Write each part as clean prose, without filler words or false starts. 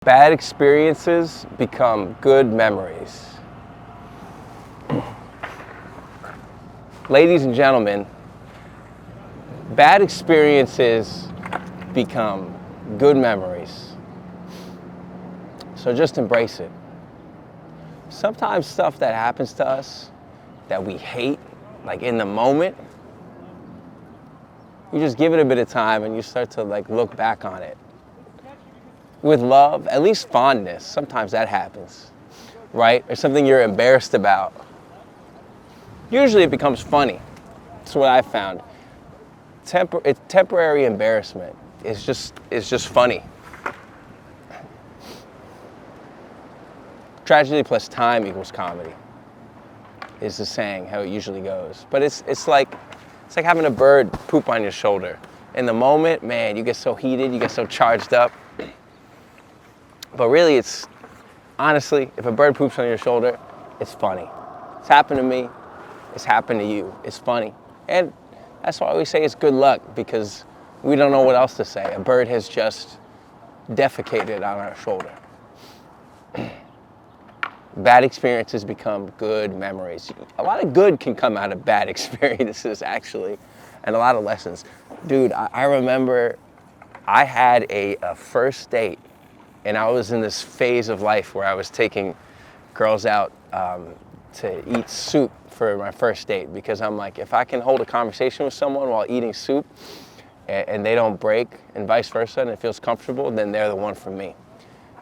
Bad experiences become good memories. Ladies and gentlemen, bad experiences become good memories. So just embrace it. Sometimes stuff that happens to us that we hate, like in the moment, you just give it a bit of time and you start to look back on it with love, at least fondness. Sometimes that happens, right? Or something you're embarrassed about. Usually it becomes funny. That's what I found. Temporary embarrassment is just funny. Tragedy plus time equals comedy is the saying, how it usually goes. But it's like having a bird poop on your shoulder. In the moment, man, you get so heated, you get so charged up. But really, honestly, if a bird poops on your shoulder, it's funny. It's happened to me. It's happened to you. It's funny. And that's why we say it's good luck, because we don't know what else to say. A bird has just defecated on our shoulder. Bad experiences become good memories. A lot of good can come out of bad experiences, actually, and a lot of lessons. Dude, I remember I had a first date. And I was in this phase of life where I was taking girls out to eat soup for my first date, because I'm like, if I can hold a conversation with someone while eating soup and they don't break and vice versa and it feels comfortable, then they're the one for me.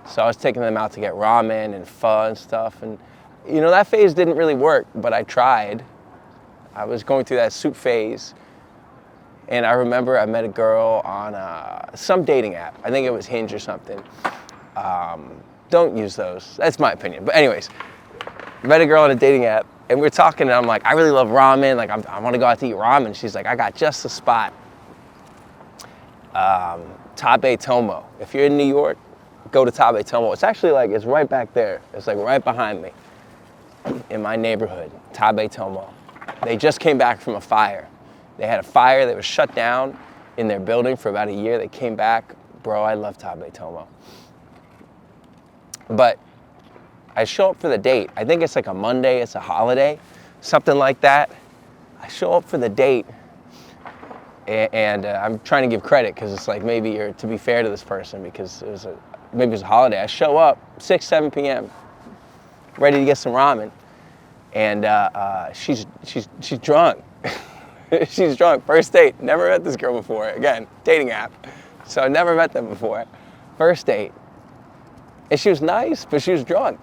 So I was taking them out to get ramen and pho and stuff. And that phase didn't really work, but I tried. I was going through that soup phase. And I remember I met a girl on some dating app. I think it was Hinge or something. Don't use those. That's my opinion. But anyways, met a girl on a dating app, and we're talking, and I'm like, I really love ramen. Like, I want to go out to eat ramen. She's like, I got just the spot. Tabe Tomo. If you're in New York, go to Tabe Tomo. It's actually it's right back there. It's right behind me in my neighborhood, Tabe Tomo. They just came back from a fire. They had a fire that was shut down in their building for about a year. They came back. Bro, I love Tabe Tomo. But I show up for the date. I think it's a Monday, it's a holiday, something like that. I show up for the date, and I'm trying to give credit, because it's maybe you're to be fair to this person, because maybe it's a holiday. I show up 6, 7 p.m., ready to get some ramen, and she's drunk. She's drunk. First date. Never met this girl before. Again, dating app. So I never met them before. First date. And she was nice, but she was drunk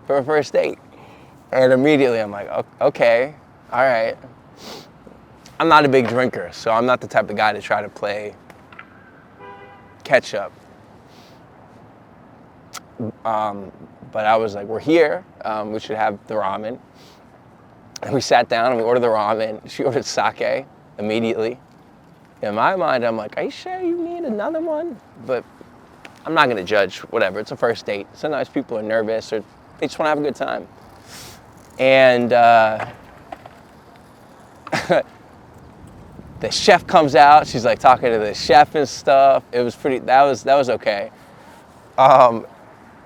for a first date. And immediately I'm like, okay, all right. I'm not a big drinker, so I'm not the type of guy to try to play catch up. But I was like, we're here. We should have the ramen. And we sat down and we ordered the ramen. She ordered sake immediately. In my mind, I'm like, are you sure you need another one? But I'm not going to judge, whatever. It's a first date. Sometimes people are nervous or they just want to have a good time. And the chef comes out. She's talking to the chef and stuff. It was that was okay. And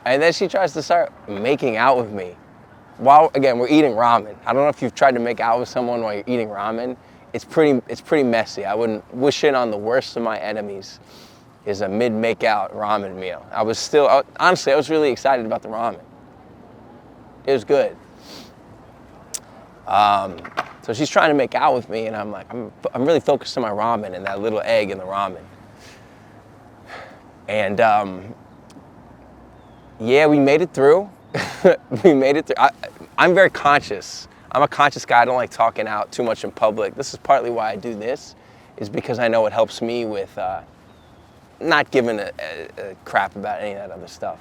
then she tries to start making out with me. While, again, we're eating ramen. I don't know if you've tried to make out with someone while you're eating ramen. It's pretty messy. I wouldn't wish it on the worst of my enemies, is a mid-make-out ramen meal. Honestly, I was really excited about the ramen. It was good. So she's trying to make out with me, and I'm like, I'm really focused on my ramen and that little egg in the ramen. And yeah, we made it through. We made it through. I'm very conscious. I'm a conscious guy. I don't like talking out too much in public. This is partly why I do this, is because I know it helps me with not giving a crap about any of that other stuff.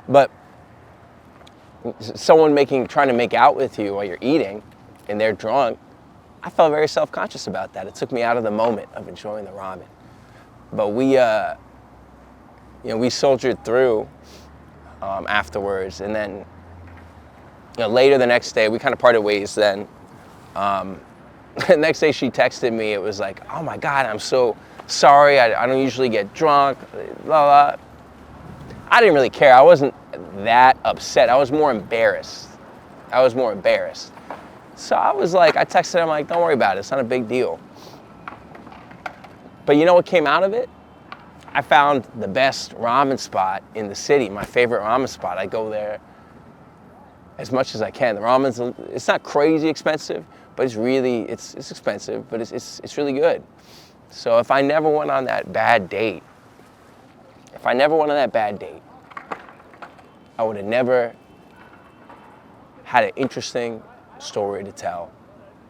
But someone trying to make out with you while you're eating and they're drunk, I felt very self-conscious about that. It took me out of the moment of enjoying the ramen. But we soldiered through afterwards, and then later the next day we kind of parted ways then. The next day she texted me. It was like, oh my God, I'm so sorry. I don't usually get drunk. Blah, blah. I didn't really care. I wasn't that upset. I was more embarrassed. So I was like, I texted him like, don't worry about it. It's not a big deal. But you know what came out of it? I found the best ramen spot in the city, my favorite ramen spot. I go there as much as I can. The ramen's, it's not crazy expensive, but it's expensive, but it's really good. So if I never went on that bad date, I would have never had an interesting story to tell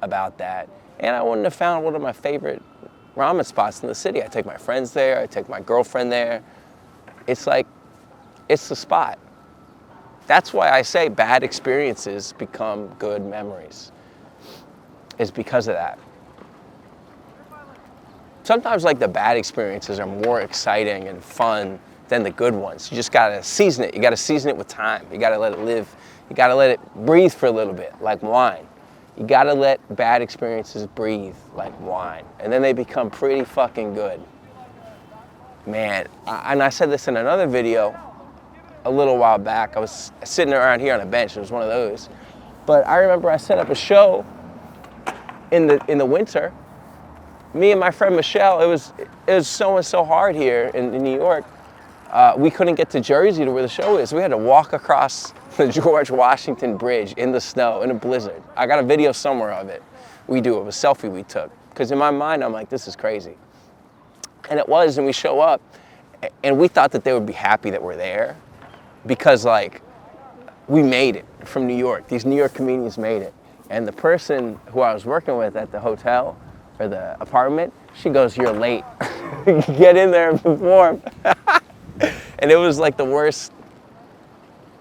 about that. And I wouldn't have found one of my favorite ramen spots in the city. I take my friends there, I take my girlfriend there. It's like, it's the spot. That's why I say bad experiences become good memories. It's because of that. Sometimes like the bad experiences are more exciting and fun than the good ones. You just gotta season it. You gotta season it with time. You gotta let it live. You gotta let it breathe for a little bit, like wine. You gotta let bad experiences breathe like wine. And then they become pretty fucking good. Man, and I said this in another video a little while back. I was sitting around here on a bench. It was one of those. But I remember I set up a show in the winter. Me and my friend Michelle, it was so hard here in New York. We couldn't get to Jersey to where the show is. We had to walk across the George Washington Bridge in the snow, in a blizzard. I got a video somewhere of it. It was a selfie we took. Because in my mind, I'm like, this is crazy. And it was, and we show up, and we thought that they would be happy that we're there. Because like, we made it from New York. These New York comedians made it. And the person who I was working with at the hotel, or the apartment, she goes, you're late. Get in there and perform. And it was like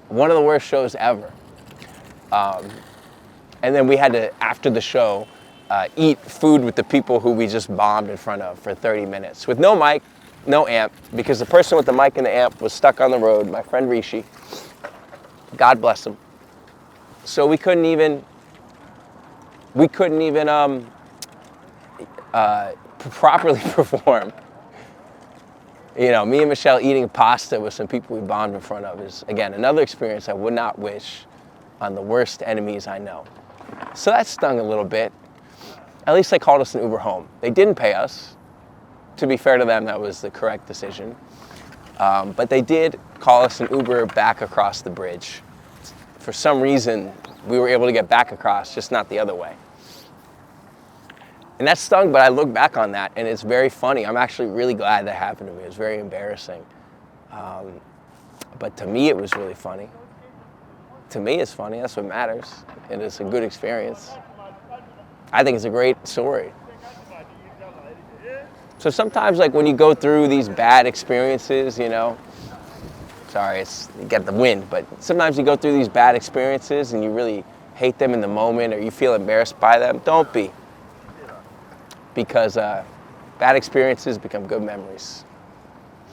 one of the worst shows ever. And then we had to, after the show, eat food with the people who we just bombed in front of for 30 minutes. With no mic, no amp, because the person with the mic and the amp was stuck on the road, my friend Rishi. God bless him. So we couldn't even properly perform. You know, me and Michelle eating pasta with some people we bombed in front of is, again, another experience I would not wish on the worst enemies I know. So that stung a little bit. At least they called us an Uber home. They didn't pay us. To be fair to them, that was the correct decision. But they did call us an Uber back across the bridge. For some reason, we were able to get back across, just not the other way. And that stung, but I look back on that, and it's very funny. I'm actually really glad that happened to me. It was very embarrassing. But to me, it was really funny. To me, it's funny. That's what matters. And it's a good experience. I think it's a great story. So sometimes, like, when you go through these bad experiences, you know, sorry, you get the wind, but sometimes you go through these bad experiences and you really hate them in the moment or you feel embarrassed by them. Don't be. Because bad experiences become good memories.